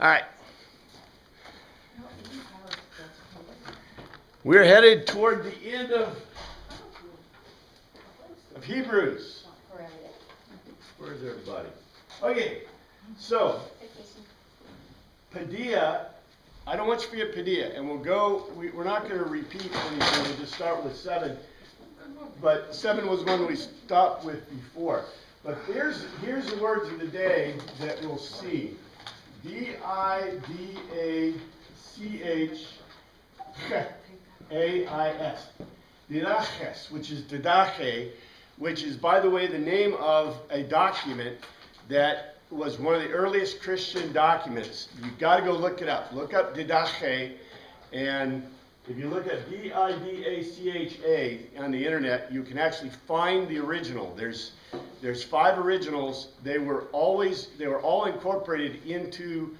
All right. We're headed toward the end of Hebrews. Where's everybody? Okay, so Padilla, I don't want you to forget Padilla, and we're not going to repeat anything, we'll just start with 7. But 7 was one we stopped with before. But here's the words of the day that we'll see. D-I-D-A-C-H-A-I-S. Didaches, which is didache, which is, by the way, the name of a document that was one of the earliest Christian documents. You've got to go look it up. Look up didache, and if you look at D-I-D-A-C-H-A on the internet, you can actually find the original. There's 5 originals. They were all incorporated into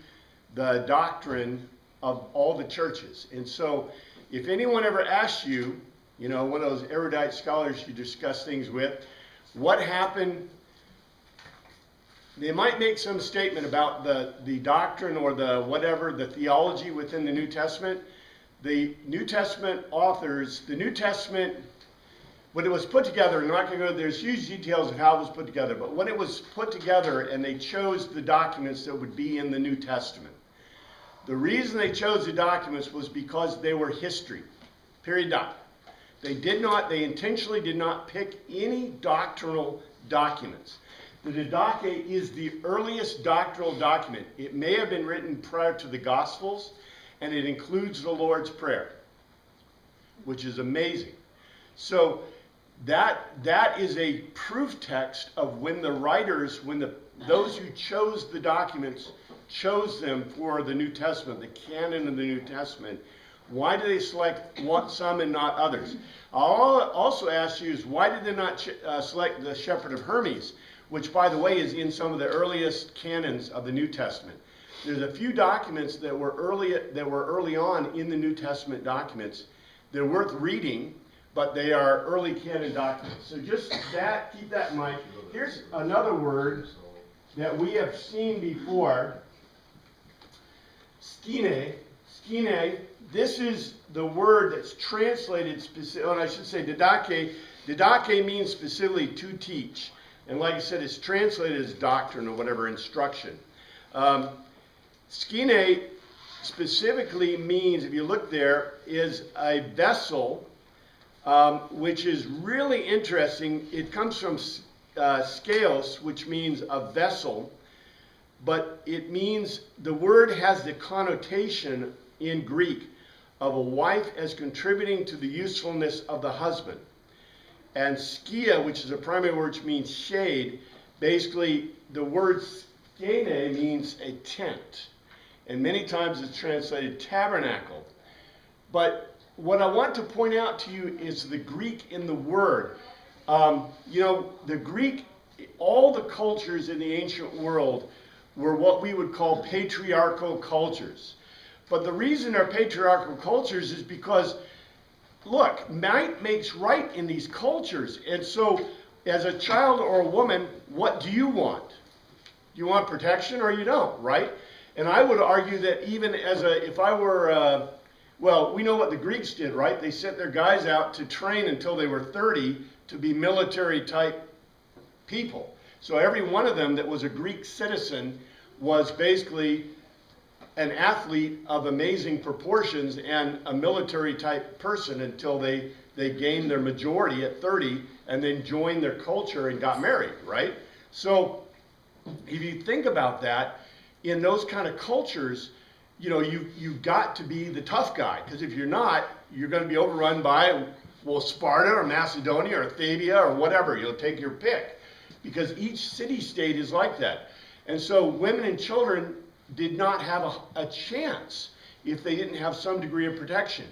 the doctrine of all the churches. And so if anyone ever asks you, one of those erudite scholars you discuss things with, what happened, they might make some statement about the doctrine or the theology within the New Testament. The New Testament authors, when it was put together, I'm not going to go, there's huge details of how it was put together, but when it was put together and they chose the documents that would be in the New Testament, the reason they chose the documents was because they were history. Period. Dot. They intentionally did not pick any doctrinal documents. The Didache is the earliest doctrinal document. It may have been written prior to the Gospels, and it includes the Lord's Prayer, which is amazing. So that is a proof text of when the writers, those who chose the documents, chose them for the New Testament, the canon of the New Testament. Why do they select some and not others? I'll also ask you is why did they not select the Shepherd of Hermes, which, by the way, is in some of the earliest canons of the New Testament. There's a few documents that were early on in the New Testament documents. They're worth reading, but they are early canon documents. So just keep that in mind. Here's another word that we have seen before. Skine. This is the word that's translated didache. Didache means specifically to teach. And like I said, it's translated as doctrine or whatever, instruction. Skine specifically means, if you look there, is a vessel, which is really interesting. It comes from scales, which means a vessel, but it means, the word has the connotation in Greek of a wife as contributing to the usefulness of the husband. And skia, which is a primary word which means shade, basically the word skene means a tent. And many times it's translated tabernacle. But what I want to point out to you is the Greek in the word. The Greek, all the cultures in the ancient world were what we would call patriarchal cultures. But the reason they're patriarchal cultures is because, look, might makes right in these cultures. And so, as a child or a woman, what do you want? Do you want protection or you don't, right? And I would argue that even if I were, we know what the Greeks did, right? They sent their guys out to train until they were 30 to be military type people. So every one of them that was a Greek citizen was basically an athlete of amazing proportions and a military type person until they gained their majority at 30 and then joined their culture and got married, right? So if you think about that, in those kind of cultures, you've got to be the tough guy, because if you're not, you're going to be overrun by, Sparta or Macedonia or Thabia or whatever. You'll take your pick, because each city-state is like that. And so women and children did not have a chance if they didn't have some degree of protection.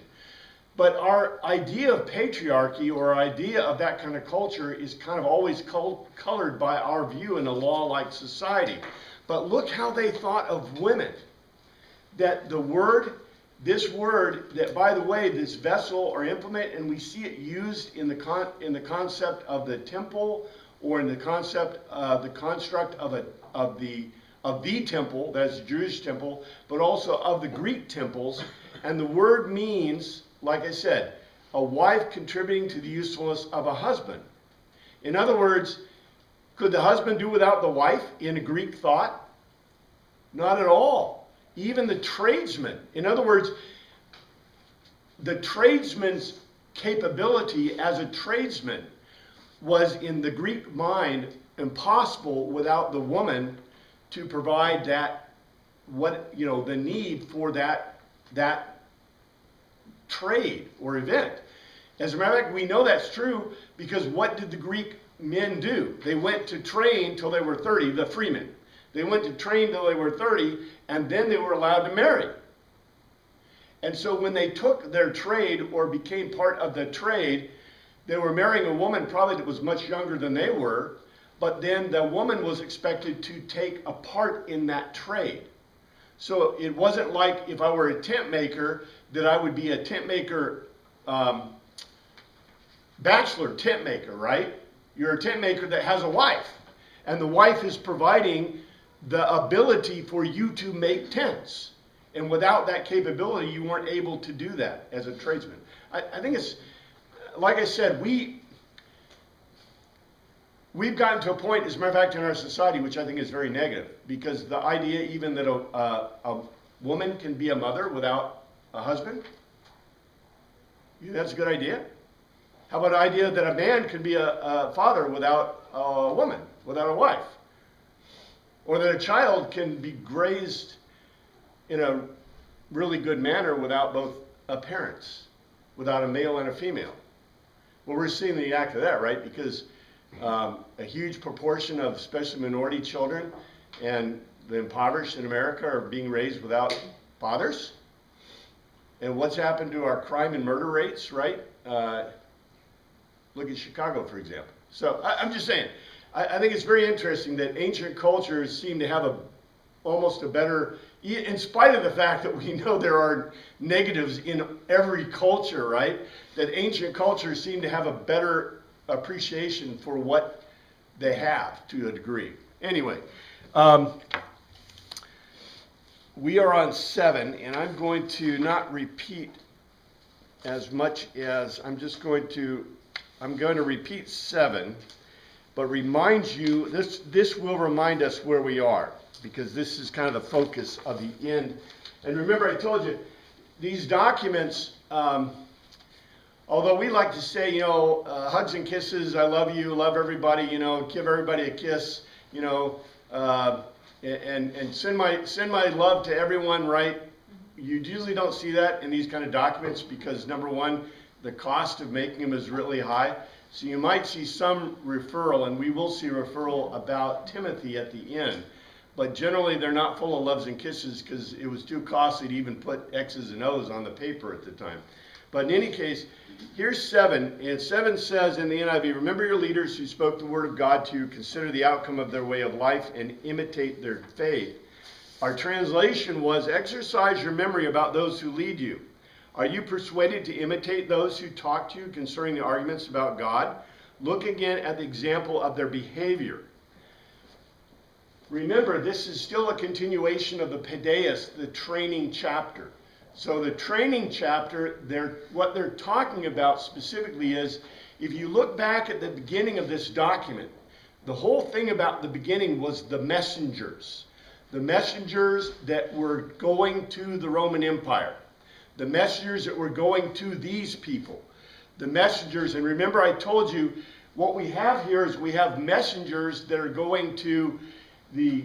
But our idea of patriarchy, or our idea of that kind of culture, is kind of always colored by our view in a law-like society. But look how they thought of women. That this word, that, by the way, this vessel or implement, and we see it used in the concept of the temple, or in the concept of the construct of of the temple, that's the Jewish temple, but also of the Greek temples. And the word means, like I said, a wife contributing to the usefulness of a husband. In other words, could the husband do without the wife in a Greek thought? Not at all. Even the tradesman. In other words, the tradesman's capability as a tradesman was in the Greek mind impossible without the woman to provide that, the need for that trade or event. As a matter of fact, we know that's true because what did the Greek men do? They went to train till they were 30, the freemen. They went to train till they were 30, and then they were allowed to marry. And so when they took their trade or became part of the trade, they were marrying a woman probably that was much younger than they were, but then the woman was expected to take a part in that trade. So it wasn't like if I were a tent maker that I would be a tent maker, bachelor tent maker, right? You're a tent maker that has a wife, and the wife is providing the ability for you to make tents. And without that capability, you weren't able to do that as a tradesman. I think it's, like I said, we've gotten to a point, as a matter of fact, in our society, which I think is very negative, because the idea even that a woman can be a mother without a husband, that's a good idea. How about the idea that a man can be a father without a woman, without a wife? Or that a child can be raised in a really good manner without both parents, without a male and a female? Well, we're seeing the act of that, right? Because a huge proportion of especially minority children and the impoverished in America are being raised without fathers. And what's happened to our crime and murder rates, right? Look at Chicago, for example. So I'm just saying, I think it's very interesting that ancient cultures seem to have almost a better, in spite of the fact that we know there are negatives in every culture, right? That ancient cultures seem to have a better appreciation for what they have to a degree. Anyway, we are on 7, and I'm going to not repeat as much as I'm going to repeat 7, but remind you, this will remind us where we are, because this is kind of the focus of the end. And remember, I told you, these documents, although we like to say, hugs and kisses, I love you, love everybody, give everybody a kiss, and send my love to everyone, right? You usually don't see that in these kind of documents because, number one, the cost of making them is really high. So you might see some referral, and we will see referral about Timothy at the end. But generally, they're not full of loves and kisses because it was too costly to even put X's and O's on the paper at the time. But in any case, here's 7. And 7 says in the NIV, remember your leaders who spoke the word of God to you, consider the outcome of their way of life, and imitate their faith. Our translation was, exercise your memory about those who lead you. Are you persuaded to imitate those who talk to you concerning the arguments about God? Look again at the example of their behavior. Remember, this is still a continuation of the Paideus, the training chapter. So the training chapter, what they're talking about specifically is, if you look back at the beginning of this document, the whole thing about the beginning was the messengers. The messengers that were going to the Roman Empire. The messengers that were going to these people. The messengers, and remember I told you, what we have here is we have messengers that are going to the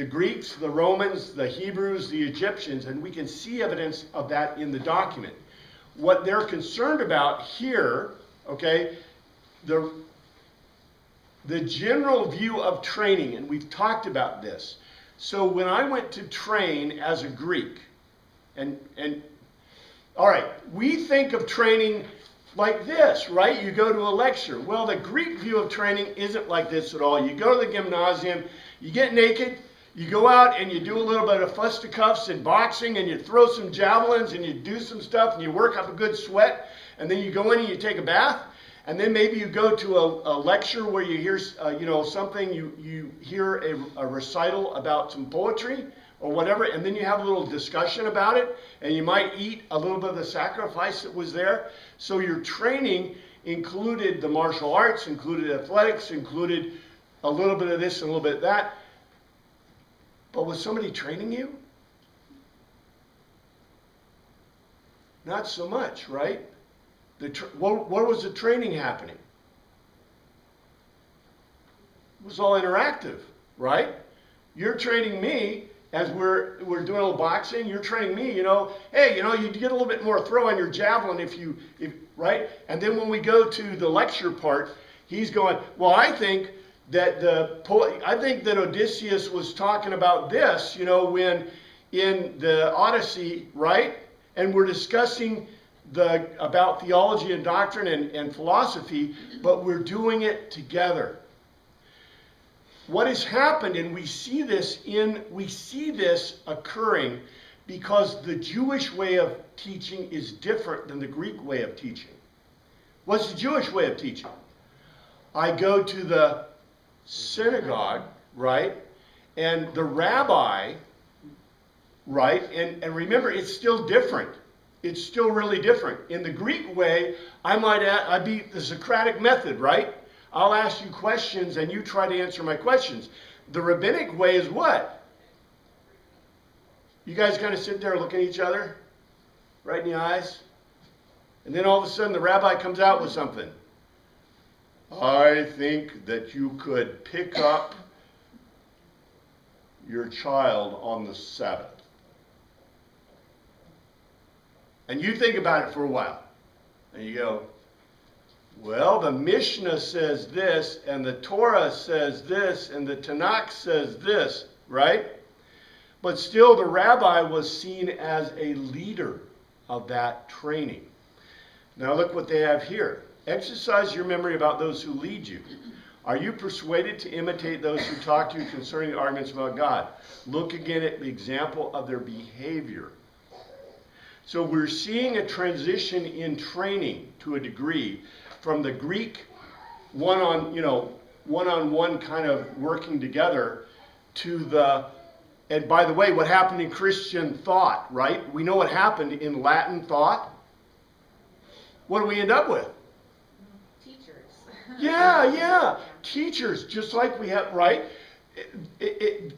Greeks, the Romans, the Hebrews, the Egyptians, and we can see evidence of that in the document. What they're concerned about here, okay, the general view of training, and we've talked about this. So when I went to train as a Greek, and all right, we think of training like this, right? You go to a lecture. Well, the Greek view of training isn't like this at all. You go to the gymnasium, you get naked, you go out and you do a little bit of fisticuffs and boxing, and you throw some javelins and you do some stuff and you work up a good sweat, and then you go in and you take a bath, And then maybe you go to a lecture where you hear, something, you hear a recital about some poetry or whatever, and then you have a little discussion about it, and you might eat a little bit of the sacrifice that was there. So your training included the martial arts, included athletics, included a little bit of this and a little bit of that. But was somebody training you? Not so much, right? Where was the training happening? It was all interactive, right? You're training me as we're doing a little boxing. You're training me, hey, you get a little bit more throw on your javelin if right? And then when we go to the lecture part, he's going, well, I think that Odysseus was talking about this, when in the Odyssey, right? And we're discussing about theology and doctrine and philosophy, but we're doing it together. What has happened, and we see this occurring because the Jewish way of teaching is different than the Greek way of teaching. What's the Jewish way of teaching? I go to the synagogue, right? And the rabbi, right? And remember, it's still different. It's still really different. In the Greek way, I'd be the Socratic method, right? I'll ask you questions and you try to answer my questions. The rabbinic way is what? You guys kind of sit there looking at each other, right in the eyes, and then all of a sudden the rabbi comes out with something. I think that you could pick up your child on the Sabbath. And you think about it for a while. And you go, well, the Mishnah says this, and the Torah says this, and the Tanakh says this, right? But still, the rabbi was seen as a leader of that training. Now look what they have here. Exercise your memory about those who lead you. Are you persuaded to imitate those who talk to you concerning the arguments about God? Look again at the example of their behavior. So we're seeing a transition in training to a degree from the Greek one-on-one kind of working together to and by the way, what happened in Christian thought, right? We know what happened in Latin thought. What do we end up with? Teachers. Yeah. Teachers, just like we have, right?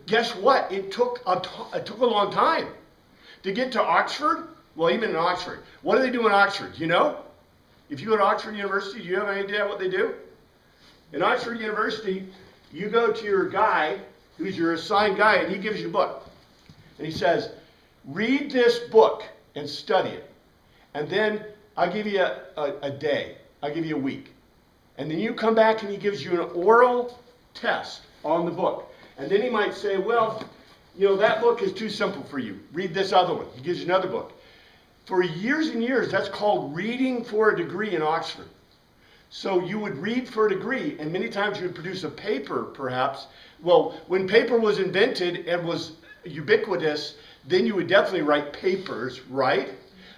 Guess what? It took a long time to get to Oxford. Well, even in Oxford. What do they do in Oxford? You know? If you go to Oxford University, do you have any idea what they do? In Oxford University, you go to your guy, who's your assigned guy, and he gives you a book. And he says, read this book and study it. And then I'll give you a day. I'll give you a week. And then you come back and he gives you an oral test on the book. And then he might say, well, that book is too simple for you. Read this other one. He gives you another book. For years and years, that's called reading for a degree in Oxford. So you would read for a degree, and many times you would produce a paper, perhaps. Well, when paper was invented and was ubiquitous, then you would definitely write papers, right?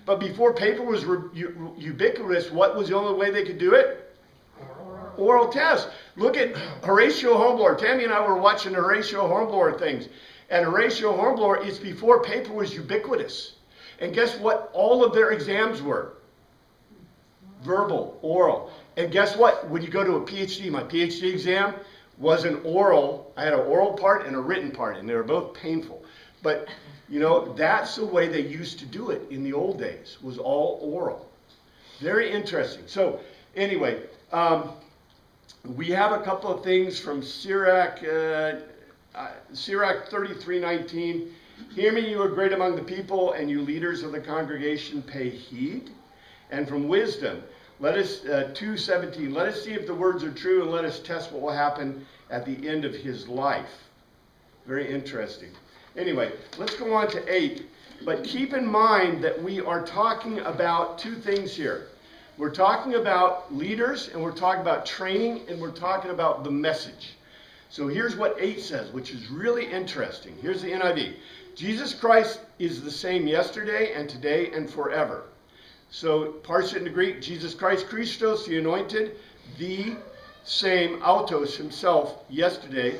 But before paper was ubiquitous, what was the only way they could do it? Oral test. Look at Horatio Hornblower. Tammy and I were watching Horatio Hornblower things. And Horatio Hornblower, it's before paper was ubiquitous. And guess what all of their exams were? Verbal, oral. And guess what? When you go to a PhD, my PhD exam was an oral. I had an oral part and a written part, and they were both painful. But, that's the way they used to do it in the old days, was all oral. Very interesting. So, anyway, we have a couple of things from Sirach 33:19. Hear me, you are great among the people, and you leaders of the congregation, pay heed. And from Wisdom, 2:17, let us see if the words are true, and let us test what will happen at the end of his life. Very interesting. Anyway, let's go on to 8. But keep in mind that we are talking about two things here. We're talking about leaders, and we're talking about training, and we're talking about the message. So here's what 8 says, which is really interesting. Here's the NIV. Jesus Christ is the same yesterday and today and forever. So parse it into Greek, Jesus Christ, Christos, the anointed, the same, autos, himself, yesterday,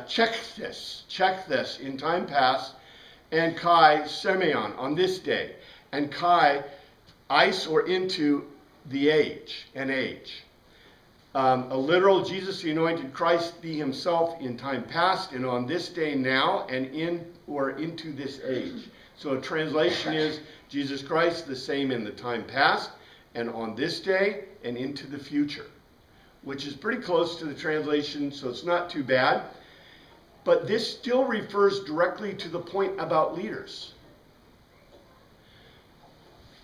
check this, in time past, and Kai, Semeion, on this day, and Kai, ice or into the age, an age. A literal Jesus, the anointed Christ, the himself in time past, and on this day now, and in or into this age. So a translation is Jesus Christ, the same in the time past, and on this day, and into the future, which is pretty close to the translation, so it's not too bad. But this still refers directly to the point about leaders.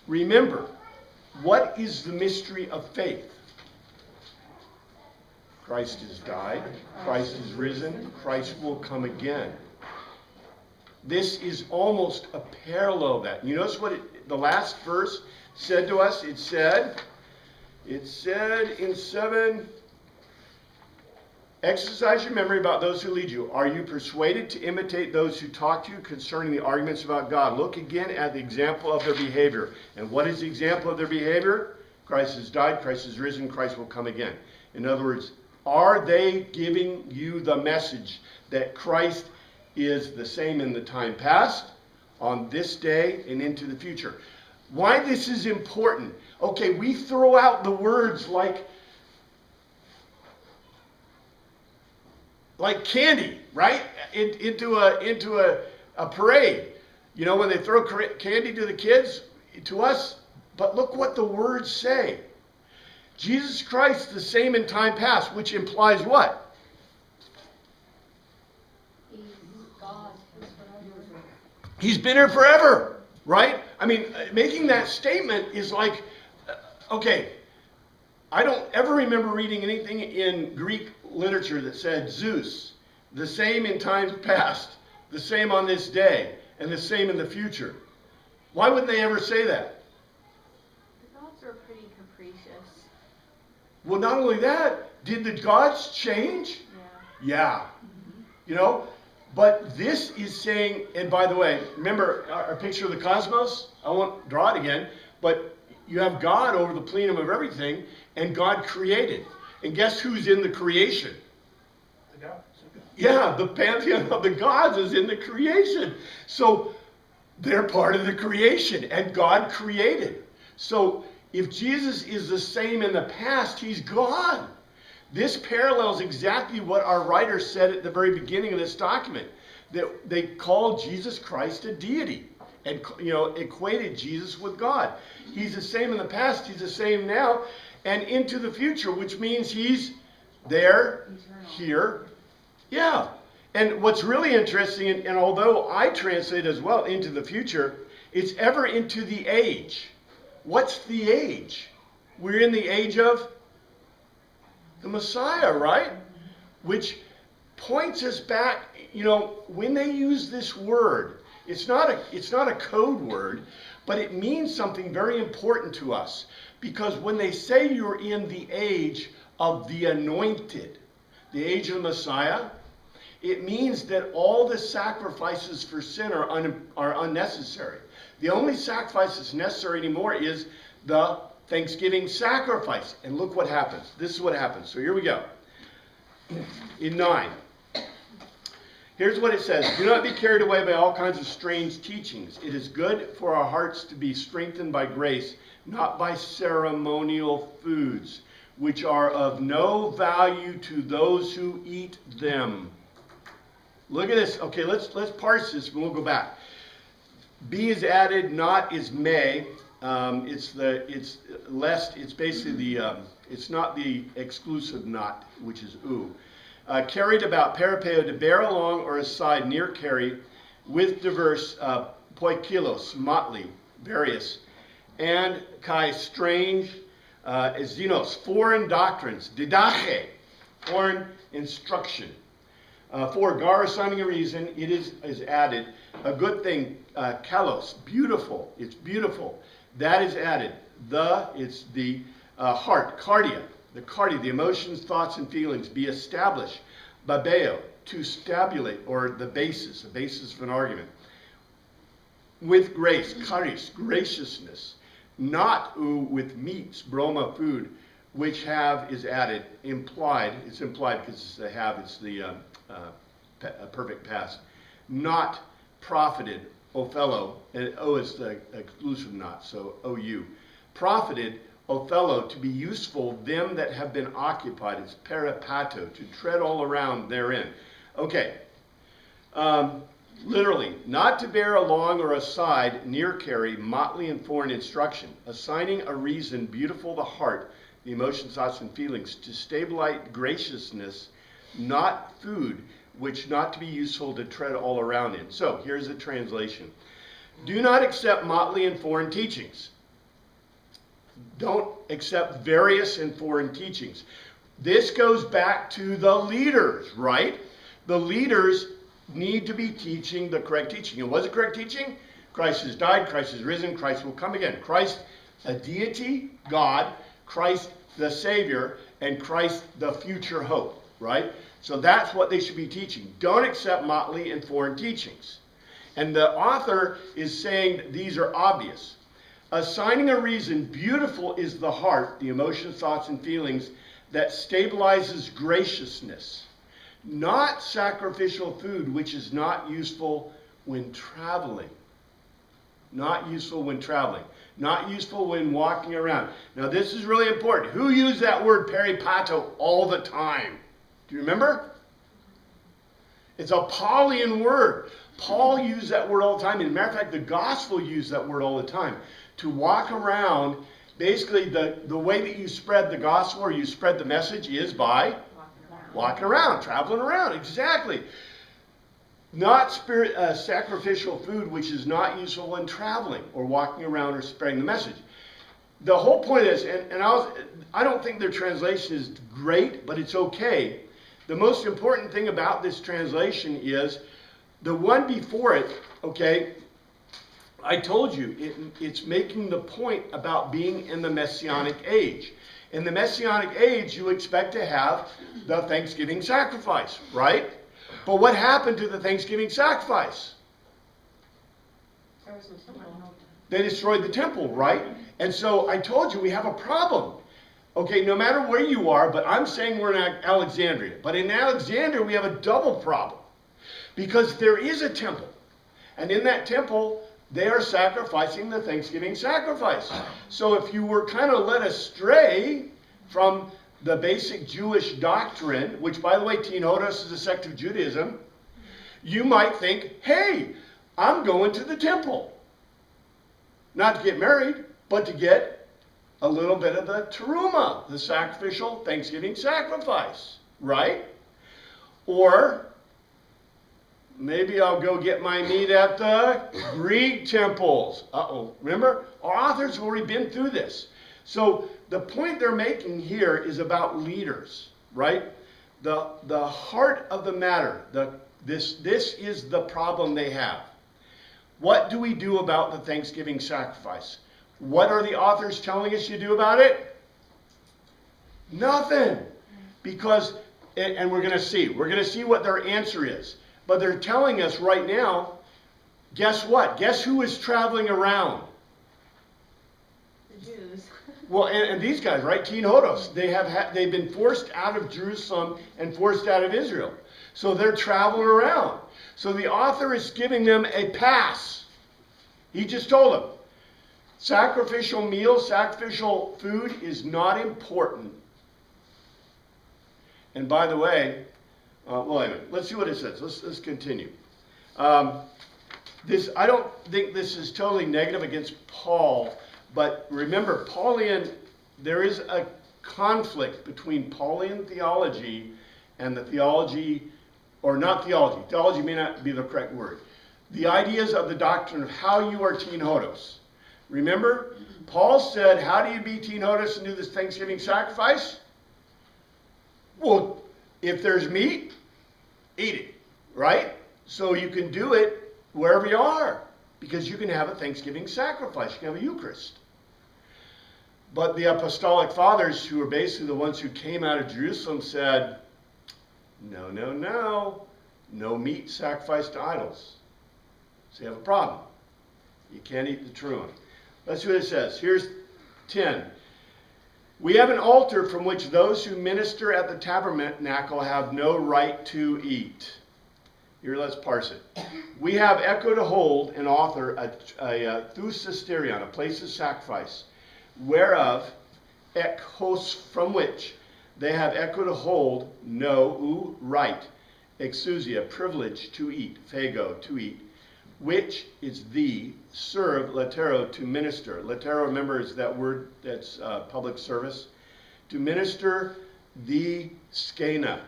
Remember, what is the mystery of faith? Christ has died, Christ is risen, Christ will come again. This is almost a parallel of that. You notice what the last verse said to us? It said in 7, exercise your memory about those who lead you. Are you persuaded to imitate those who talk to you concerning the arguments about God? Look again at the example of their behavior. And what is the example of their behavior? Christ has died, Christ is risen, Christ will come again. In other words, are they giving you the message that Christ is the same in the time past, on this day, and into the future? Why this is important? Okay, we throw out the words like candy, right? Into a parade. You know, when they throw candy to the kids, to us, but look what the words say. Jesus Christ, the same in time past, which implies what? He's God. He's been here forever, right? I mean, making that statement is like, okay, I don't ever remember reading anything in Greek literature that said Zeus, the same in times past, the same on this day, and the same in the future. Why wouldn't they ever say that? The gods are pretty capricious. Well, not only that, did the gods change? Yeah. You know, but this is saying, and by the way, remember our picture of the cosmos? I won't draw it again, but you have God over the plenum of everything, and God created. And guess who's in the creation? The gods. Yeah, the pantheon of the gods is in the creation. So they're part of the creation, and God created. So if Jesus is the same in the past, he's God. This parallels exactly what our writer said at the very beginning of this document, that they called Jesus Christ a deity and, you know, equated Jesus with God. He's the same in the past, he's the same now, and into the future, which means he's there, here, yeah. And what's really interesting, and although I translate as well into the future, it's ever into the age. What's the age? We're in the age of the Messiah, right? Which points us back, you know, when they use this word, it's not a code word, but it means something very important to us. Because when they say you're in the age of the anointed, the age of the Messiah, it means that all the sacrifices for sin are unnecessary. The only sacrifice that's necessary anymore is the Thanksgiving sacrifice. And look what happens. This is what happens. So here we go. In 9. Here's what it says. Do not be carried away by all kinds of strange teachings. It is good for our hearts to be strengthened by grace, not by ceremonial foods, which are of no value to those who eat them. Look at this. Okay, let's parse this and we'll go back. Be is added, not is may. It's lest. It's basically the. It's not the exclusive not, which is oo. Carried about, peripeo, to bear along or aside, near carry, with diverse, poikilos, motley, various, and kai, strange, xenos, foreign doctrines, didache, foreign instruction. For gar, assigning a reason, it is added. A good thing, kalos, beautiful, it's beautiful. That is added. It's the heart, cardia, the emotions, thoughts, and feelings, be established. Babeo, to stabulate, or the basis of an argument. with grace, charis, graciousness, not with meats, broma, food, which have is added, implied, it's implied because it's the have, it's the perfect past, not profited, Othello, and O is the exclusive not, so OU, profited, Othello, to be useful, them that have been occupied, it's peripato, to tread all around therein. Okay, literally, not to bear along or aside, near carry, motley and foreign instruction, assigning a reason beautiful the heart, the emotions, thoughts, and feelings, to stabilize graciousness, not food, which not to be useful to tread all around in. So, here's the translation. Do not accept motley and foreign teachings. Don't accept various and foreign teachings. This goes back to the leaders, right? The leaders need to be teaching the correct teaching. And what's the correct teaching? Christ has died, Christ has risen, Christ will come again. Christ, a deity, God, Christ the Savior, and Christ the future hope, right? So that's what they should be teaching. Don't accept motley and foreign teachings. And the author is saying these are obvious. Assigning a reason, beautiful is the heart, the emotions, thoughts, and feelings, that stabilizes graciousness. Not sacrificial food, which is not useful when traveling. Not useful when traveling. Not useful when walking around. Now this is really important. Who used that word peripato all the time? Do you remember? It's a Paulian word. Paul used that word all the time. As a matter of fact, the gospel used that word all the time. To walk around, basically the way that you spread the gospel or you spread the message is by walking around, traveling around. Exactly. Not sacrificial food, which is not useful when traveling or walking around or spreading the message. The whole point is, and I don't think their translation is great, but it's okay. The most important thing about this translation is the one before it, okay, I told you, it's making the point about being in the Messianic age. In the Messianic age, you expect to have the Thanksgiving sacrifice, right? But what happened to the Thanksgiving sacrifice? They destroyed the temple, right? And so I told you we have a problem. Okay, no matter where you are, but I'm saying we're in Alexandria. But in Alexandria, we have a double problem. Because there is a temple. And in that temple, they are sacrificing the Thanksgiving sacrifice. So if you were kind of led astray from the basic Jewish doctrine, which by the way, Teenotos is a sect of Judaism, you might think, hey, I'm going to the temple. Not to get married, but to get a little bit of the teruma, the sacrificial Thanksgiving sacrifice, right? Or maybe I'll go get my meat at the Greek temples. Uh-oh. Remember? Our authors have already been through this. So the point they're making here is about leaders, right? The heart of the matter, this is the problem they have. What do we do about the Thanksgiving sacrifice? What are the authors telling us you do about it? Nothing. Because, and we're going to see what their answer is. But they're telling us right now, guess what? Guess who is traveling around? The Jews. Well, and these guys, right? Teenotos, they've been forced out of Jerusalem and forced out of Israel. So they're traveling around. So the author is giving them a pass. He just told them, sacrificial meals, sacrificial food is not important. And by the way, well, anyway, let's see what it says. Let's continue. I don't think this is totally negative against Paul, but remember, there is a conflict between Pauline theology and the theology, or not theology. Theology may not be the correct word. The ideas of the doctrine of how you are Teenotos. Remember, Paul said, how do you be Teenotos and do this Thanksgiving sacrifice? Well, if there's meat, eat it, right? So you can do it wherever you are, because you can have a Thanksgiving sacrifice. You can have a Eucharist. But the apostolic fathers, who are basically the ones who came out of Jerusalem, said, no, no, no. No meat sacrificed to idols. So you have a problem. You can't eat the true one. That's what it says. Here's 10. We have an altar from which those who minister at the tabernacle have no right to eat. Here, let's parse it. We have echo to hold and author a thusisterion, a place of sacrifice, whereof ekos, from which they have echo to hold no right, exousia, privilege to eat, phego, to eat, which is the serve, latero, to minister. Latero, remember, is that word that's public service. To minister the skena,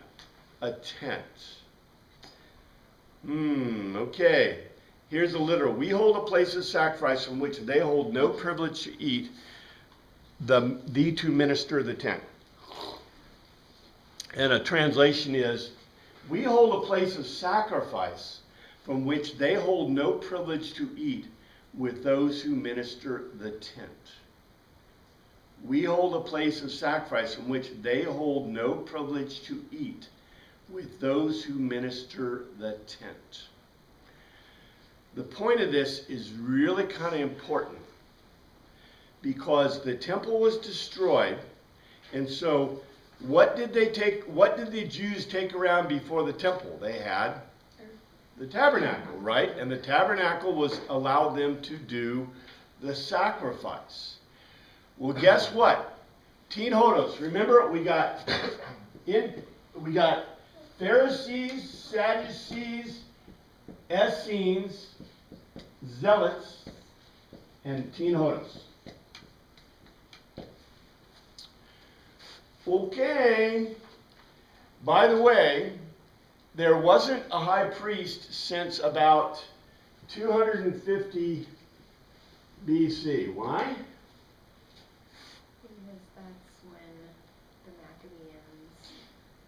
a tent. Okay. Here's the literal. We hold a place of sacrifice from which they hold no privilege to eat, the to minister the tent. And a translation is, we hold a place of sacrifice from which they hold no privilege to eat with those who minister the tent. We hold a place of sacrifice from which they hold no privilege to eat with those who minister the tent. The point of this is really kind of important because the temple was destroyed, and so what did the Jews take around before the temple? They had the tabernacle, right? And the tabernacle was allowed them to do the sacrifice. Well, guess what? Teen Hodos. Remember, we got Pharisees, Sadducees, Essenes, Zealots, and Teen Hodos. Okay. By the way, there wasn't a high priest since about 250 BC. Why? Because that's when the Maccabees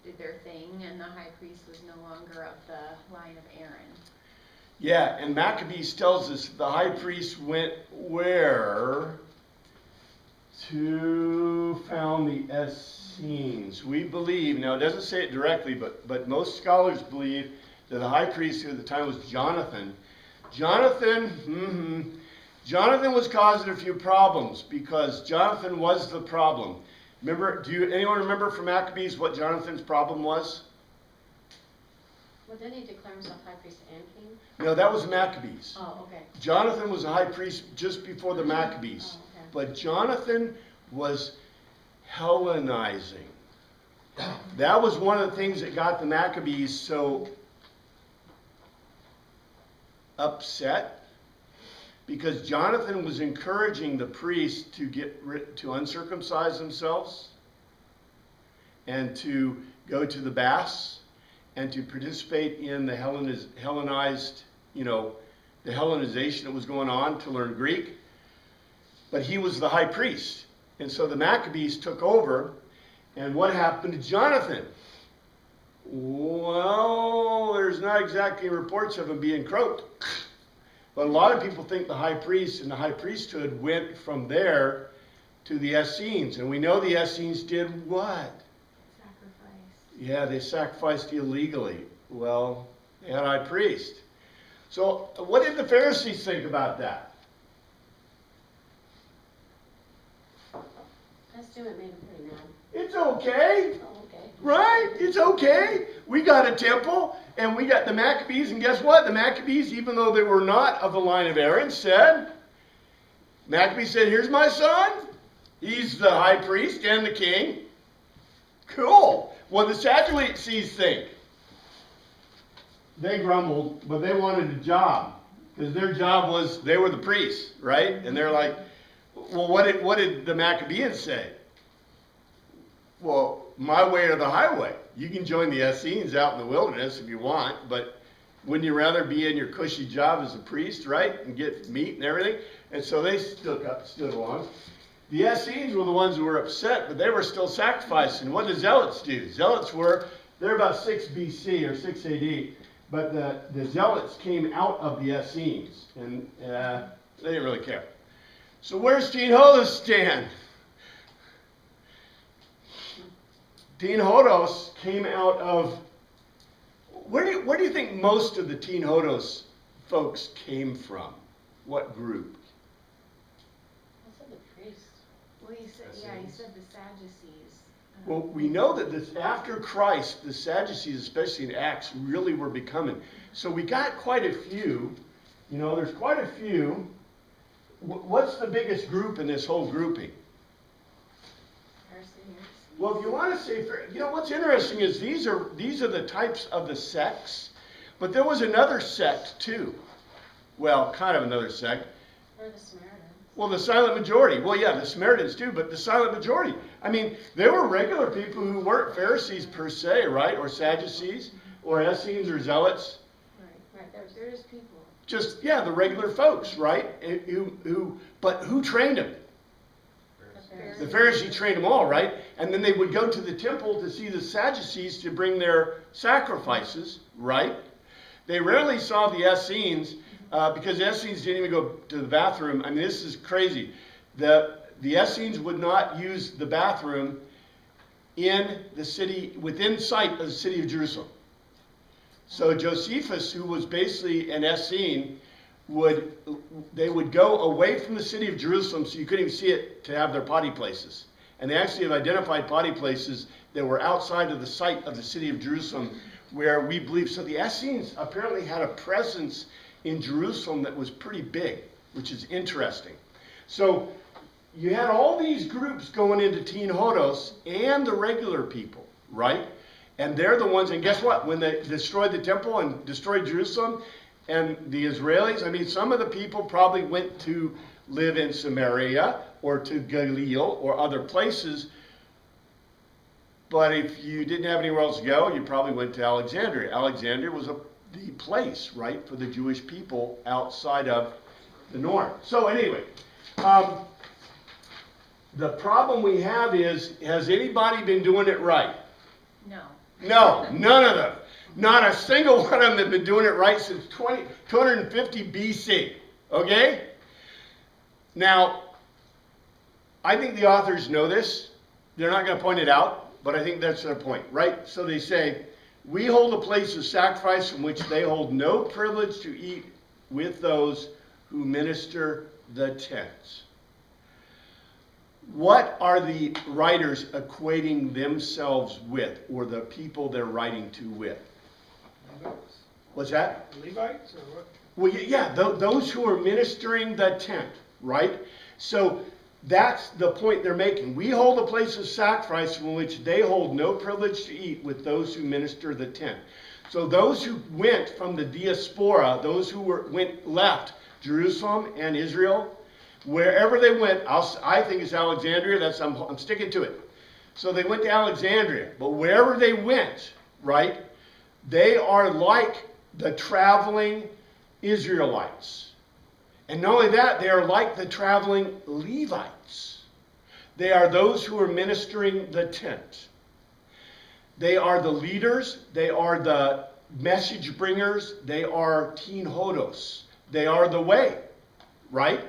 did their thing and the high priest was no longer of the line of Aaron. Yeah, and Maccabees tells us the high priest went where? To found the Essenes. We believe, now it doesn't say it directly, but most scholars believe that the high priest who at the time was Jonathan. Jonathan was causing a few problems because Jonathan was the problem. Remember, anyone remember from Maccabees what Jonathan's problem was? Well, didn't he declare himself high priest and king? No, that was Maccabees. Oh, okay. Jonathan was a high priest just before the Maccabees. Oh, okay. But Jonathan was Hellenizing. That was one of the things that got the Maccabees so upset, because Jonathan was encouraging the priests to to uncircumcise themselves and to go to the baths and to participate in the Hellenized, the Hellenization that was going on, to learn Greek. But he was the high priest. And so the Maccabees took over. And what happened to Jonathan? Well, there's not exactly reports of him being croaked. But a lot of people think the high priest and the high priesthood went from there to the Essenes. And we know the Essenes did what? Sacrifice. Yeah, they sacrificed illegally. Well, they had a high priest. So what did the Pharisees think about that? Us doing it made him pretty mad. It's okay. Oh, okay. Right? It's okay. We got a temple, and we got the Maccabees, and guess what? The Maccabees, even though they were not of the line of Aaron, Maccabees said, here's my son. He's the high priest and the king. Cool. What did the Sadducees think? They grumbled, but they wanted a job, because their job was, they were the priests, right? And they're like, well, what did the Maccabees say? Well, my way or the highway. You can join the Essenes out in the wilderness if you want, but wouldn't you rather be in your cushy job as a priest, right? And get meat and everything? And so they stood along. The Essenes were the ones who were upset, but they were still sacrificing. What did Zealots do? They're about 6 BC or 6 AD, but the Zealots came out of the Essenes, and they didn't really care. So where's Teen Hodos stand? Teen Hodos came out of, where do you think most of the Teen Hodos folks came from? What group? I said the priest. Well, he said, yeah, he said the Sadducees. Well, we know that this after Christ, the Sadducees, especially in Acts, really were becoming. So we got quite a few. You know, there's quite a few. What's the biggest group in this whole grouping? Pharisees. Well, if you want to say, you know, what's interesting is these are the types of the sects, but there was another sect too. Well, kind of another sect. Or the Samaritans. Well, the silent majority. Well, yeah, the Samaritans too, but the silent majority. I mean, there were regular people who weren't Pharisees per se, right? Or Sadducees, or Essenes, or Zealots. Right, There's people. Just, yeah, the regular folks, right? But who trained them? The Pharisees trained them all, right? And then they would go to the temple to see the Sadducees to bring their sacrifices, right? They rarely saw the Essenes because the Essenes didn't even go to the bathroom. I mean, this is crazy. The Essenes would not use the bathroom in the city, within sight of the city of Jerusalem. So Josephus, who was basically an Essene, they would go away from the city of Jerusalem so you couldn't even see it to have their potty places. And they actually have identified potty places that were outside of the site of the city of Jerusalem where we believe. So the Essenes apparently had a presence in Jerusalem that was pretty big, which is interesting. So you had all these groups going into Teen Hodos and the regular people, right? And they're the ones, and guess what? When they destroyed the temple and destroyed Jerusalem and the Israelis, I mean, some of the people probably went to live in Samaria or to Galilee or other places. But if you didn't have anywhere else to go, you probably went to Alexandria. Alexandria was the place, right, for the Jewish people outside of the norm. So anyway, the problem we have is, has anybody been doing it right? No. No, none of them. Not a single one of them have been doing it right since 250 BC. Okay? Now, I think the authors know this. They're not going to point it out, but I think that's their point, right? So they say, we hold a place of sacrifice from which they hold no privilege to eat with those who minister the tents. What are the writers equating themselves with, or the people they're writing to with? Levites. What's that? Levites or what? Well, yeah, those who are ministering the tent, right? So that's the point they're making. We hold a place of sacrifice from which they hold no privilege to eat with those who minister the tent. So those who went from the diaspora, those who left Jerusalem and Israel, wherever they went, I think it's Alexandria. I'm sticking to it. So they went to Alexandria, but wherever they went, right, they are like the traveling Israelites. And not only that, they are like the traveling Levites. They are those who are ministering the tent. They are the leaders. They are the message bringers. They are Teen Hodos. They are the way, right?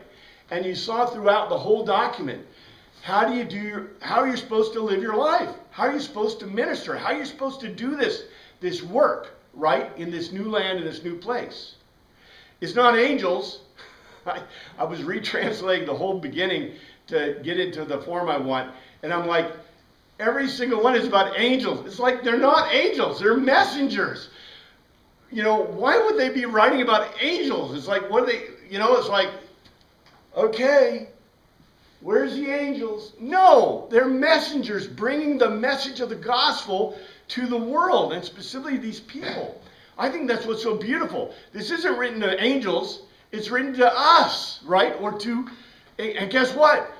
And you saw throughout the whole document, how are you supposed to live your life? How are you supposed to minister? How are you supposed to do this work, right, in this new land, in this new place? It's not angels. I was retranslating the whole beginning to get into the form I want, and I'm like, every single one is about angels. It's like they're not angels. They're messengers. You know, why would they be writing about angels? It's like, what are they, you know, it's like, okay, where's the angels? No, they're messengers bringing the message of the gospel to the world, and specifically these people. I think that's what's so beautiful. This isn't written to angels, it's written to us, right? And guess what?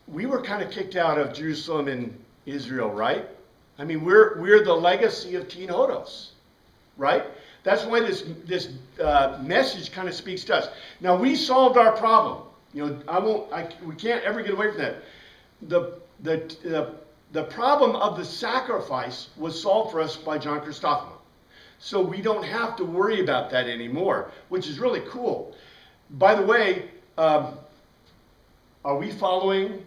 We were kind of kicked out of Jerusalem and Israel, right? I mean, we're the legacy of Teen Hodos, right? That's why this message kind of speaks to us. Now, we solved our problem. You know, we can't ever get away from that. The problem of the sacrifice was solved for us by John Chrysostom. So we don't have to worry about that anymore, which is really cool. By the way, are we following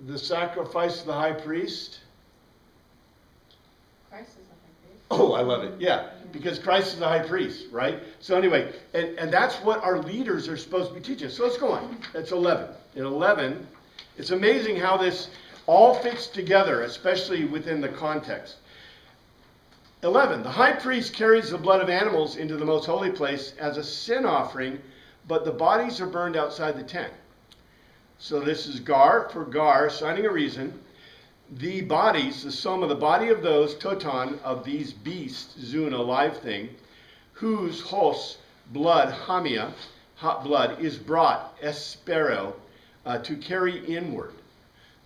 the sacrifice of the high priest? Christ is the high priest. Oh, I love it. Yeah, because Christ is the high priest, right? So anyway, and that's what our leaders are supposed to be teaching. So let's go on. That's 11. In 11, it's amazing how this all fits together, especially within the context. 11, the high priest carries the blood of animals into the most holy place as a sin offering, but the bodies are burned outside the tent. So this is gar for gar, signing a reason. The bodies, the soma, the body of those, toton, of these beasts, zun, a live thing, whose hos, blood, hamia, hot blood, is brought, espero, to carry inward.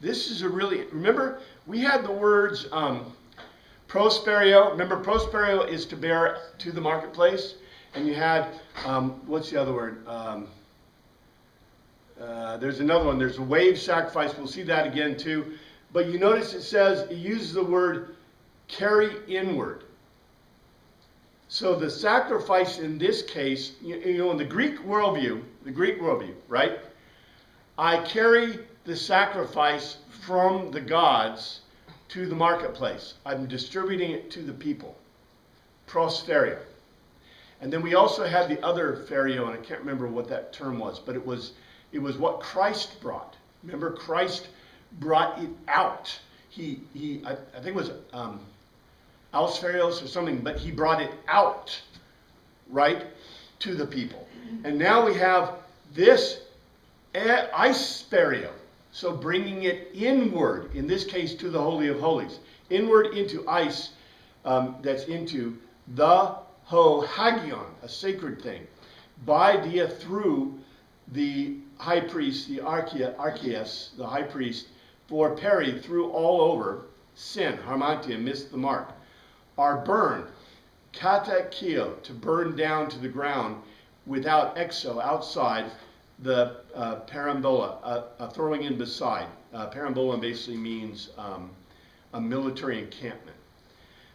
This is a really, remember, we had the words prosperio. Remember, prosperio is to bear to the marketplace. And you had, what's the other word? There's another one. There's a wave sacrifice. We'll see that again too. But you notice it says, it uses the word carry inward. So the sacrifice in this case, you know, in the Greek worldview, right? I carry the sacrifice from the gods to the marketplace. I'm distributing it to the people. Prosperio. And then we also had the other ferio, and I can't remember what that term was, but it was what Christ brought. Remember, Christ brought it out. I think it was ausferios or something, but he brought it out, right, to the people. And now we have this isperio, so bringing it inward, in this case to the Holy of Holies, inward into ice, that's into the ho hagion, a sacred thing, by dia through the high priest, the archias, the high priest, for peri, through all over, sin, harmantia, missed the mark, are burned, katakio, to burn down to the ground, without exo, outside the parambola, throwing in beside. Parambola basically means a military encampment.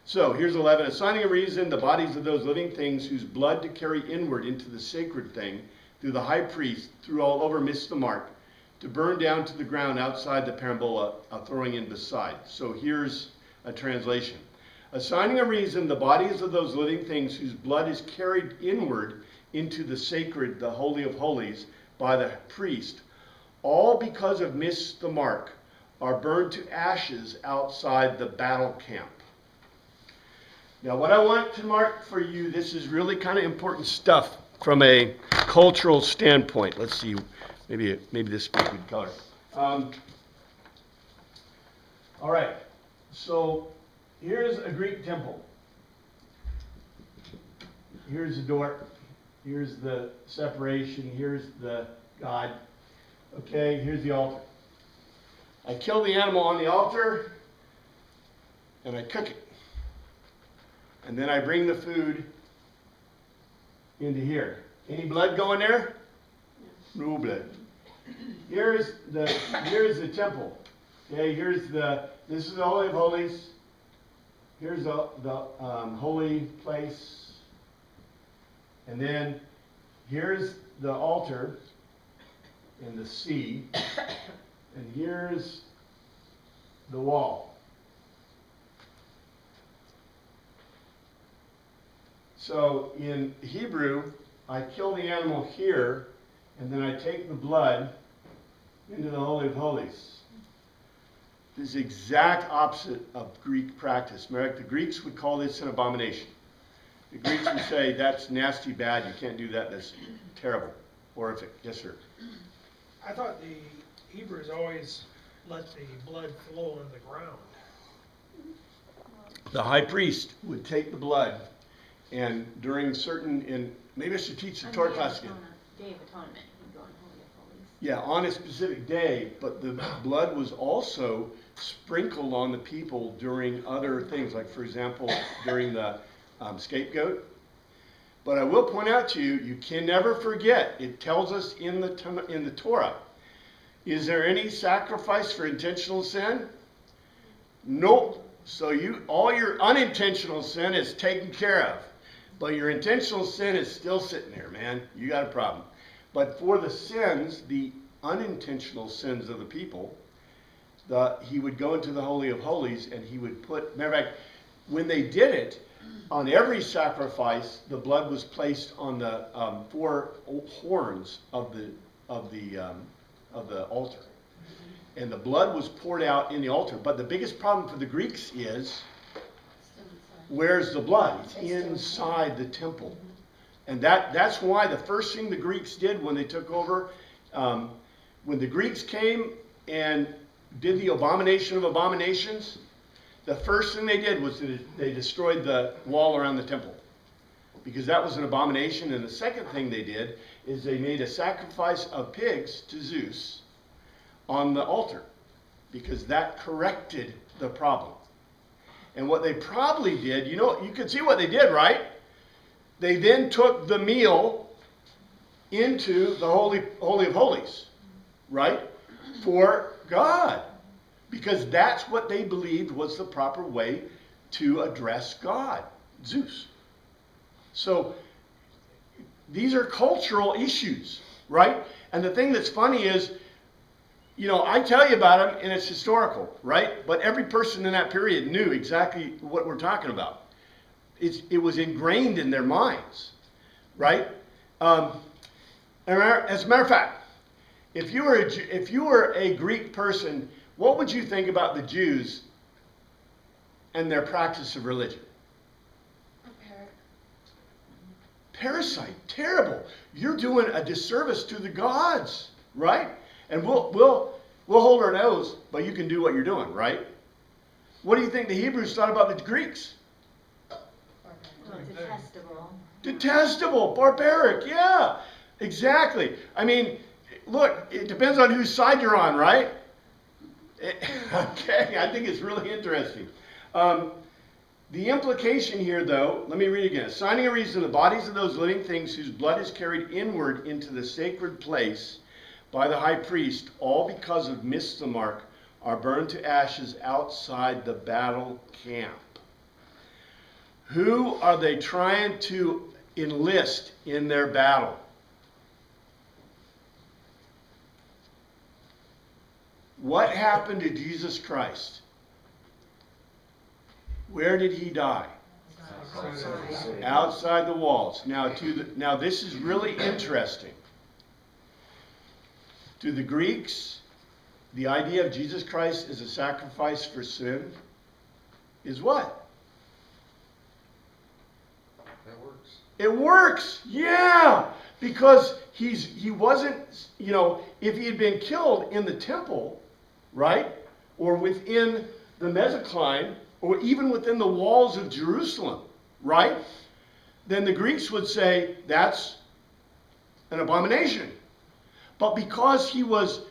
So here's 11, assigning a reason, the bodies of those living things whose blood to carry inward into the sacred thing, through the high priest, through all over missed the mark, to burn down to the ground outside the parambola, throwing in beside. So here's a translation. Assigning a reason, the bodies of those living things whose blood is carried inward into the sacred, the Holy of Holies, by the priest, all because of missed the mark, are burned to ashes outside the battle camp. Now what I want to mark for you, this is really kind of important stuff from a cultural standpoint. Let's see, maybe this would be good color. All right, so here's a Greek temple. Here's the door. Here's the separation. Here's the God. Okay, here's the altar. I kill the animal on the altar, and I cook it. And then I bring the food into here. Any blood going there? No blood. Here's the temple. Okay, this is the Holy of Holies. Here's the holy place. And then here's the altar and the sea. And here's the wall. So in Hebrew, I kill the animal here, and then I take the blood into the Holy of Holies. This is the exact opposite of Greek practice. The Greeks would call this an abomination. The Greeks would say, that's nasty, bad, you can't do that, that's terrible, horrific. Yes, sir? I thought the Hebrews always let the blood flow on the ground. The high priest would take the blood, and during maybe I should teach the Torah class again. Day of Atonement, you go on Holy of Holies. Yeah, on a specific day, but the blood was also sprinkled on the people during other things, like for example, during the scapegoat. But I will point out to you, you can never forget, it tells us in the Torah, is there any sacrifice for intentional sin? Nope. So all your unintentional sin is taken care of. But your intentional sin is still sitting there, man. You got a problem. But for the sins, the unintentional sins of the people, he would go into the Holy of Holies and he would matter of fact, when they did it, on every sacrifice, the blood was placed on the four horns of the altar, and the blood was poured out in the altar. But the biggest problem for the Greeks is, where's the blood? It's inside the temple. And that's why the first thing the Greeks did when they took over, when the Greeks came and did the abomination of abominations, the first thing they did was they destroyed the wall around the temple, because that was an abomination. And the second thing they did is they made a sacrifice of pigs to Zeus on the altar, because that corrected the problem. And what they probably did, you know, you can see what they did, right? They then took the meal into the Holy of Holies, right? For God. Because that's what they believed was the proper way to address God, Zeus. So these are cultural issues, right? And the thing that's funny is, you know, I tell you about them and it's historical, right? But every person in that period knew exactly what we're talking about. It was ingrained in their minds, right? As a matter of fact, if you were a Greek person, what would you think about the Jews and their practice of religion? Parasite, terrible. You're doing a disservice to the gods, right? And we'll hold our nose, but you can do what you're doing, right? What do you think the Hebrews thought about the Greeks? Detestable. Detestable, barbaric, yeah, exactly. I mean, look, it depends on whose side you're on, right? Okay, I think it's really interesting. The implication here, though, let me read again. Assigning a reason, the bodies of those living things whose blood is carried inward into the sacred place by the high priest, all because of missed the mark, are burned to ashes outside the battle camp. Who are they trying to enlist in their battle? What happened to Jesus Christ? Where did he die? Outside the walls. Now this is really interesting. To the Greeks, the idea of Jesus Christ as a sacrifice for sin is what? That works. It works, yeah, because he wasn't, you know, if he had been killed in the temple, right, or within the mezzocline, or even within the walls of Jerusalem, right, then the Greeks would say that's an abomination. But because he was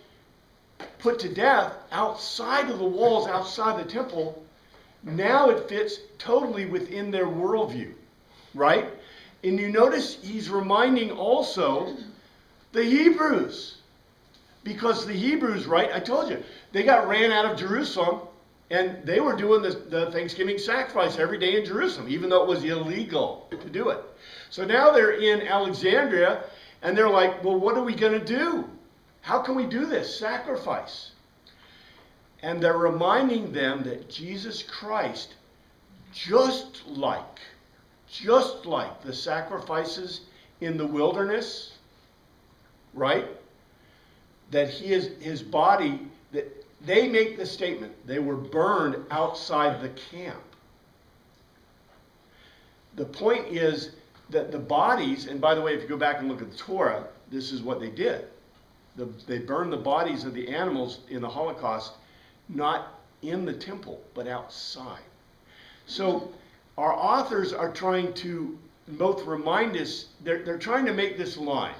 put to death outside of the walls, outside the temple, now it fits totally within their worldview, right? And you notice he's reminding also the Hebrews. Because the Hebrews, right, I told you, they got ran out of Jerusalem and they were doing the Thanksgiving sacrifice every day in Jerusalem, even though it was illegal to do it. So now they're in Alexandria and they're like, well, what are we going to do? How can we do this sacrifice? And they're reminding them that Jesus Christ, just like the sacrifices in the wilderness, right? That his body, that they make the statement, they were burned outside the camp. The point is that the bodies, and by the way, if you go back and look at the Torah, this is what they did. They burned the bodies of the animals in the Holocaust, not in the temple, but outside. So our authors are trying to both remind us, they're trying to make this line.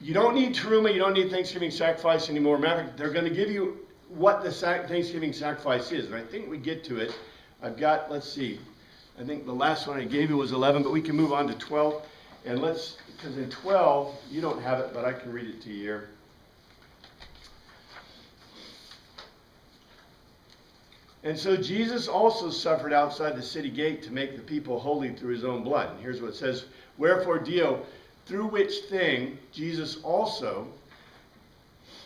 You don't need teruma, you don't need Thanksgiving sacrifice anymore. Matter of fact, they're going to give you what the Thanksgiving sacrifice is. And I think we get to it. I've got, let's see, I think the last one I gave you was 11, but we can move on to 12. And because in 12, you don't have it, but I can read it to you here. And so Jesus also suffered outside the city gate to make the people holy through his own blood. And here's what it says. Wherefore Dio, through which thing Jesus also,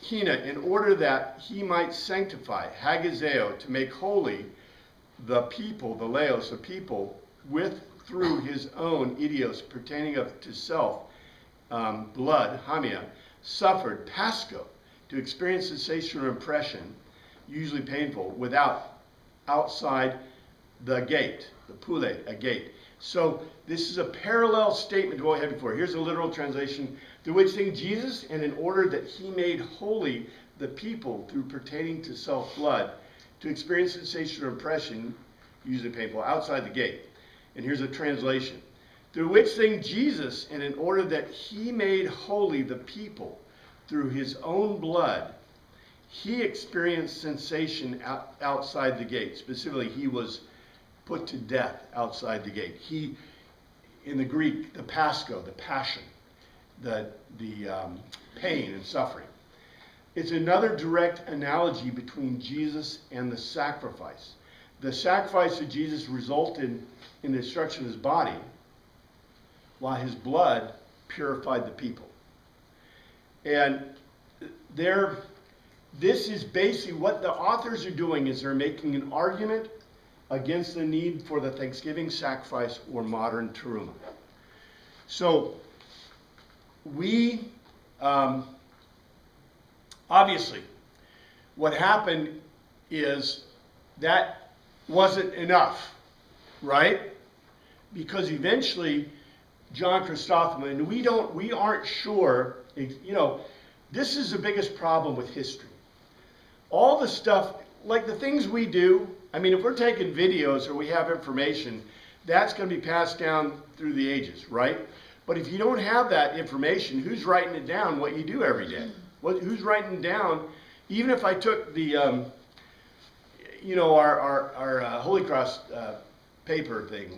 Hina, in order that he might sanctify, hagazeo, to make holy the people, the laos, the people through his own idios pertaining to self, blood, hamia, suffered, pasco, to experience sensation or impression, usually painful, outside the gate, the pule, a gate. So this is a parallel statement to what we had before. Here's a literal translation. Through which thing Jesus, and in order that he made holy the people through pertaining to self-blood, to experience sensation or impression, usually painful, outside the gate. And here's a translation. Through which thing Jesus, and in order that he made holy the people through his own blood, he experienced sensation outside the gate. Specifically, he was put to death outside the gate. He, in the Greek, the pasco, the passion, the pain and suffering. It's another direct analogy between Jesus and the sacrifice. The sacrifice of Jesus resulted in the destruction of his body, while his blood purified the people. And this is basically what the authors are doing, is they're making an argument against the need for the Thanksgiving sacrifice or modern teruma. So we, obviously, what happened is that wasn't enough, right? Because eventually, John Chrysostom, and we aren't sure, this is the biggest problem with history. All the stuff, like the things we do, I mean, if we're taking videos or we have information, that's going to be passed down through the ages, right? But if you don't have that information, who's writing it down what you do every day? Who's writing down, even if I took the, our Holy Cross paper thing,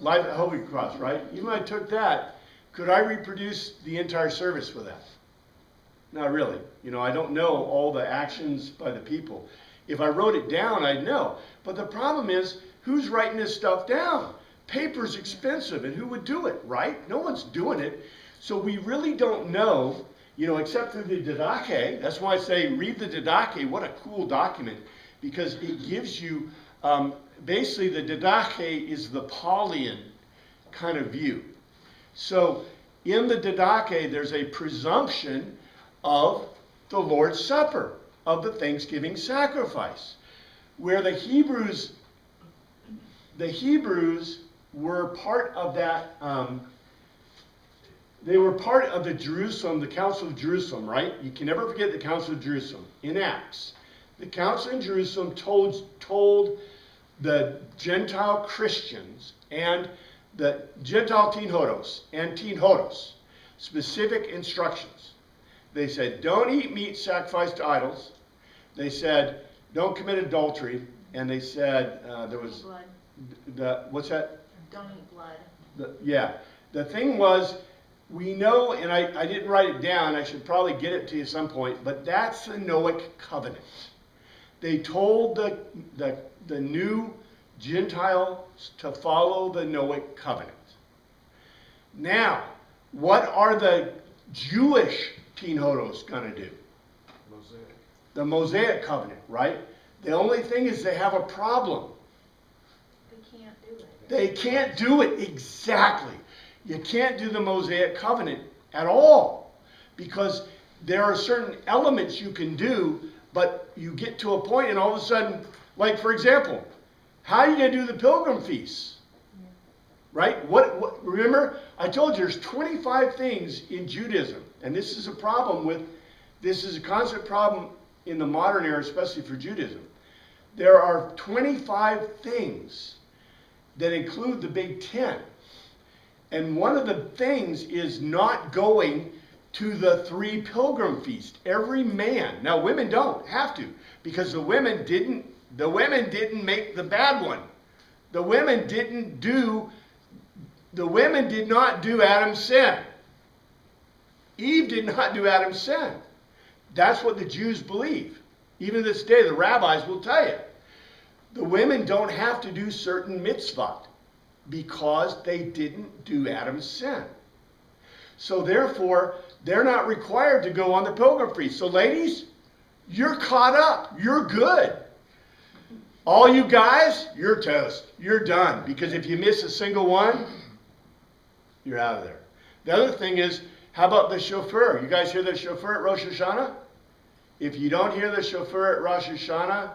Life at Holy Cross, right? Even if I took that, could I reproduce the entire service with that? Not really. I don't know all the actions by the people. If I wrote it down, I'd know. But the problem is, who's writing this stuff down? Paper's expensive, and who would do it, right? No one's doing it. So we really don't know, except through the Didache. That's why I say read the Didache. What a cool document, because it gives you, basically the Didache is the Paulian kind of view. So in the Didache, there's a presumption of the Lord's Supper, of the Thanksgiving sacrifice, where the Hebrews were part of that, they were part of the Council of Jerusalem, right? You can never forget the Council of Jerusalem in Acts. The Council of Jerusalem told the Gentile Christians and the Gentile Tinhodos and Tinhodos specific instructions. They said, don't eat meat sacrificed to idols. They said, don't commit adultery. And they said, there was blood. What's that? Don't eat blood. The thing was, we know, and I didn't write it down, I should probably get it to you at some point, but that's the Noahic covenant. They told the new Gentiles to follow the Noahic covenant. Now, what are the Jewish Tinhodos going to do? Mosaic. The Mosaic covenant, right? The only thing is they have a problem. They can't do it. They can't do it, exactly. You can't do the Mosaic covenant at all, because there are certain elements you can do, but you get to a point and all of a sudden, like for example, how are you going to do the pilgrim feasts? Right? Remember, I told you there's 25 things in Judaism, and this is a constant problem in the modern era, especially for Judaism. There are 25 things that include the Big Ten. And one of the things is not going to the 3 pilgrim feasts. Every man, now women don't have to, because the women didn't make the bad one. The women did not do Adam's sin. Eve did not do Adam's sin. That's what the Jews believe. Even to this day, the rabbis will tell you. The women don't have to do certain mitzvot because they didn't do Adam's sin. So therefore, they're not required to go on the pilgrim feast. So ladies, you're caught up. You're good. All you guys, you're toast. You're done. Because if you miss a single one, you're out of there. The other thing is, how about the chauffeur? You guys hear the chauffeur at Rosh Hashanah? If you don't hear the chauffeur at Rosh Hashanah,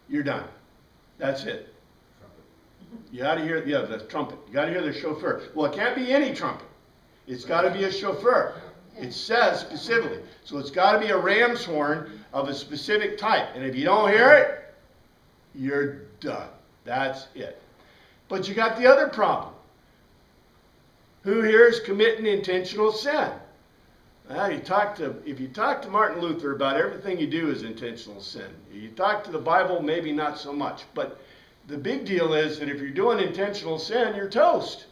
you're done. That's it. You got to hear, yeah, the trumpet. You got to hear the chauffeur. Well, it can't be any trumpet. It's got to be a chauffeur. It says specifically. So it's got to be a ram's horn of a specific type. And if you don't hear it, you're done. That's it. But you got the other problem. Who here is committing intentional sin? Well, if you talk to Martin Luther about everything you do is intentional sin. You talk to the Bible, maybe not so much. But the big deal is that if you're doing intentional sin, you're toast.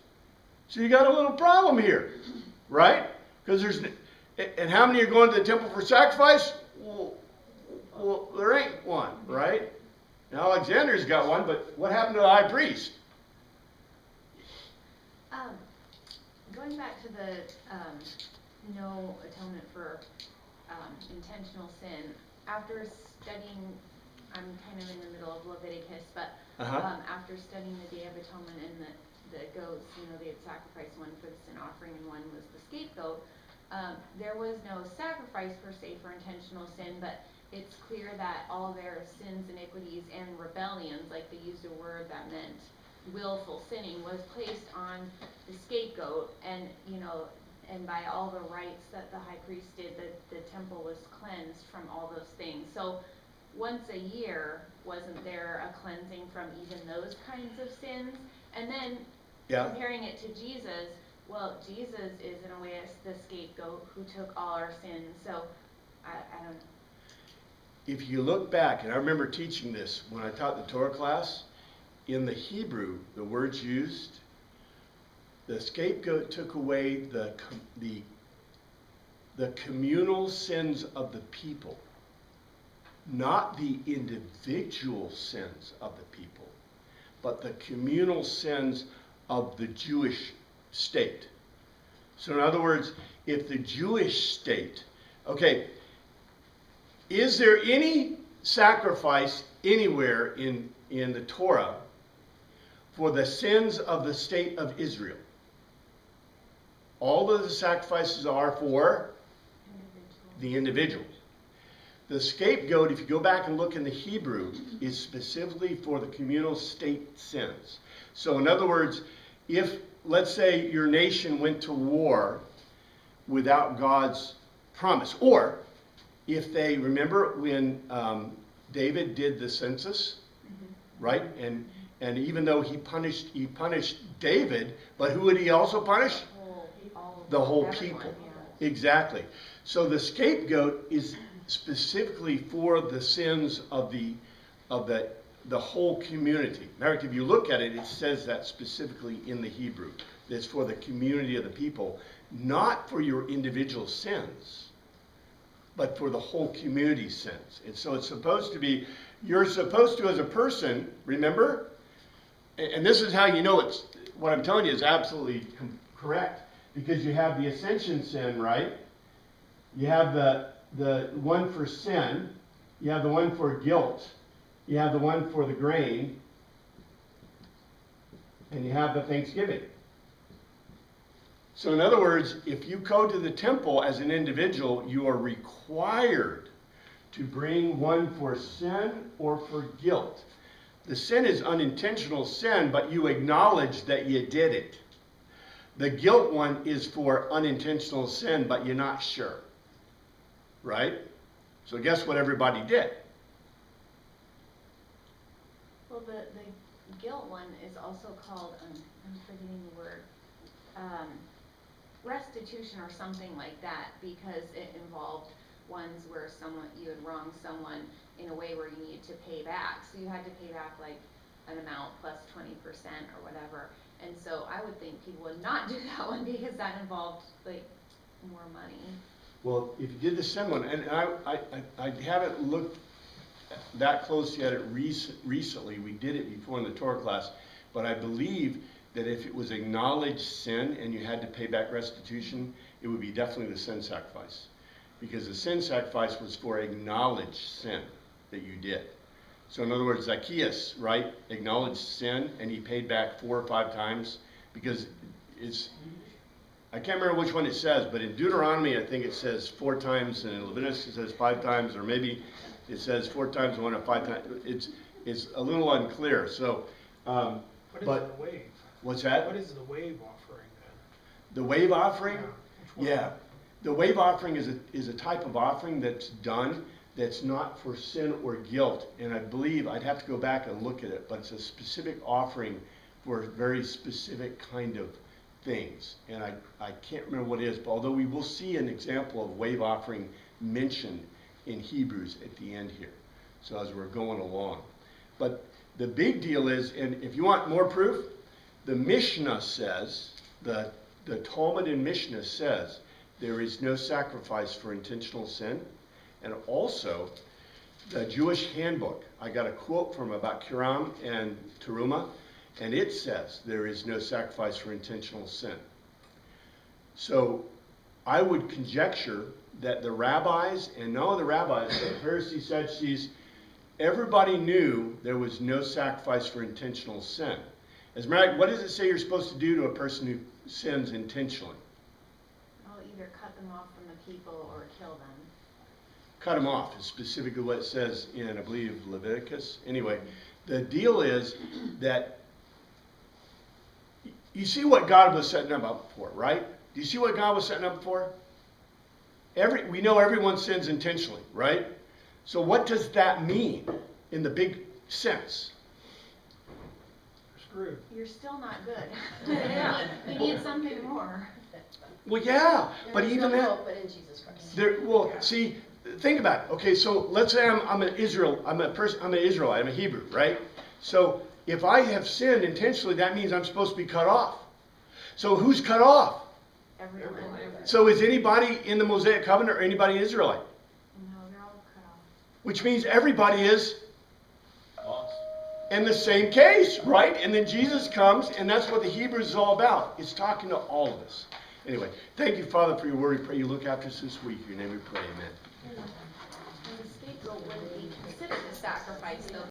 So you got a little problem here, right? Because and how many are going to the temple for sacrifice? Well, there ain't one, right? Now Alexander's got one, but what happened to the high priest? Going back to the no atonement for intentional sin, after studying, I'm kind of in the middle of Leviticus, but after studying the Day of Atonement and the goats, they had sacrificed one for the sin offering and one was the scapegoat. There was no sacrifice per se for intentional sin, but it's clear that all their sins, iniquities, and rebellions, like they used a word that meant willful sinning, was placed on the scapegoat, and and by all the rites that the high priest did, the temple was cleansed from all those things. So once a year, wasn't there a cleansing from even those kinds of sins? And then comparing it to Jesus, well, Jesus is in a way the scapegoat who took all our sins. So I don't know. If you look back, and I remember teaching this when I taught the Torah class, in the Hebrew, the words used, the scapegoat took away the communal sins of the people, not the individual sins of the people, but the communal sins of the Jewish state. So in other words, if the Jewish state, okay, is there any sacrifice anywhere in the Torah for the sins of the state of Israel? All of the sacrifices are for the individual. The scapegoat, if you go back and look in the Hebrew, is specifically for the communal state sins. So in other words, if, let's say, your nation went to war without God's promise, or if they, remember when David did the census, right? And even though he punished David, but who would he also punish? The whole people. Exactly. So the scapegoat is specifically for the sins of the whole community. In fact, if you look at it, it says that specifically in the Hebrew. It's for the community of the people, not for your individual sins, but for the whole community's sins. And so it's supposed to be, you're supposed to, as a person, remember, and this is how you know it's, what I'm telling you is absolutely correct, because you have the ascension sin, right? You have the one for sin, you have the one for guilt, you have the one for the grain, and you have the Thanksgiving. So in other words, if you go to the temple as an individual, you are required to bring one for sin or for guilt. The sin is unintentional sin, but you acknowledge that you did it. The guilt one is for unintentional sin, but you're not sure. Right? So guess what everybody did? Well, the guilt one is also called, I'm forgetting the word, restitution or something like that, because it involved ones where you had wronged someone in a way where you needed to pay back. So you had to pay back like an amount plus 20% or whatever. And so I would think people would not do that one because that involved like more money. Well, if you did the sin one, and I haven't looked that closely at it recently. We did it before in the Torah class, but I believe that if it was acknowledged sin and you had to pay back restitution, it would be definitely the sin sacrifice. Because the sin sacrifice was for acknowledged sin that you did. So in other words, Zacchaeus, right, acknowledged sin and he paid back 4 or 5 times because I can't remember which one it says, but in Deuteronomy I think it says 4 times and in Leviticus it says 5 times, or maybe it says 4 times and 1 or 5 times. It's a little unclear. So, What is but the wave? what's that? What is the wave offering then? The wave offering? Yeah, which one? Yeah. The wave offering is a type of offering that's done that's not for sin or guilt. And I believe, I'd have to go back and look at it, but it's a specific offering for a very specific kind of things. And I can't remember what it is, but although we will see an example of wave offering mentioned in Hebrews at the end here. So as we're going along. But the big deal is, and if you want more proof, the Mishnah says, the Talmud in Mishnah says, there is no sacrifice for intentional sin. And also, the Jewish handbook, I got a quote from about Kiram and Teruma, and it says there is no sacrifice for intentional sin. So I would conjecture that the rabbis, and not only the rabbis, the Pharisees, Sadducees, everybody knew there was no sacrifice for intentional sin. As a matter of fact, what does it say you're supposed to do to a person who sins intentionally? I'll either cut them off from the people or kill them. Cut them off is specifically what it says in, I believe, Leviticus. Anyway, the deal is that you see what God was setting them up for, right? Do you see what God was setting up for? We know everyone sins intentionally, right? So what does that mean in the big sense? You're screwed. You're still not good. You need something more. Well, yeah, but There's even no that, hope but in Jesus Christ. well, see, think about it. Okay, so let's say I'm an Israelite, I'm a Hebrew, right? So if I have sinned intentionally, that means I'm supposed to be cut off. So who's cut off? Everyone. So is anybody in the Mosaic Covenant or anybody Israelite? No, they're all cut off. Which means everybody is in the same case, right? And then Jesus comes, and that's what the Hebrews is all about. It's talking to all of us. Anyway, thank you, Father, for your word. We pray you look after us this week. In your name we pray, amen. And the scapegoat wouldn't be considered a sacrifice, though.